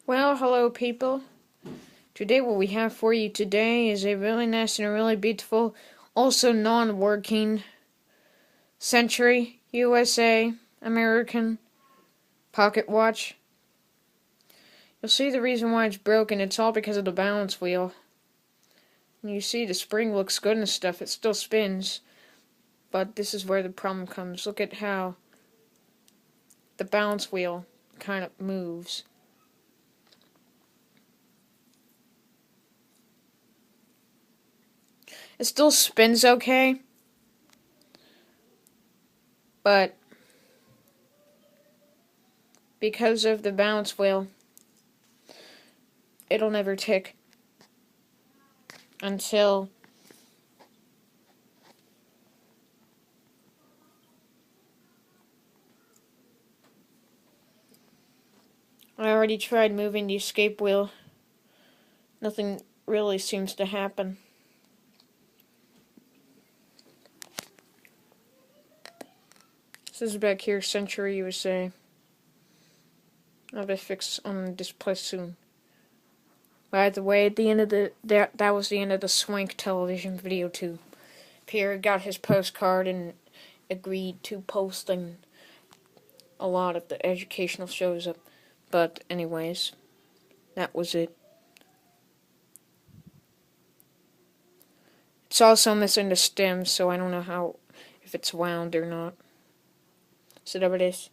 Well, hello people. Today what we have for you today is a really nice and a really beautiful, also non-working Century USA American pocket watch. You'll see the reason why it's broken. It's all because of the balance wheel. And you see the spring looks good and stuff. It still spins. But this is where the problem comes. Look at how the balance wheel kind of moves. It still spins okay, but because of the balance wheel, it'll never tick until I already tried moving the escape wheel. Nothing really seems to happen. This is back here, Century USA. I'll be fixed on the display soon. By the way, at the end of that was the end of the Swank television video too. Pierre got his postcard and agreed to posting a lot of the educational shows up. But anyways, that was it. It's also missing the stem, so I don't know if it's wound or not. So there it is.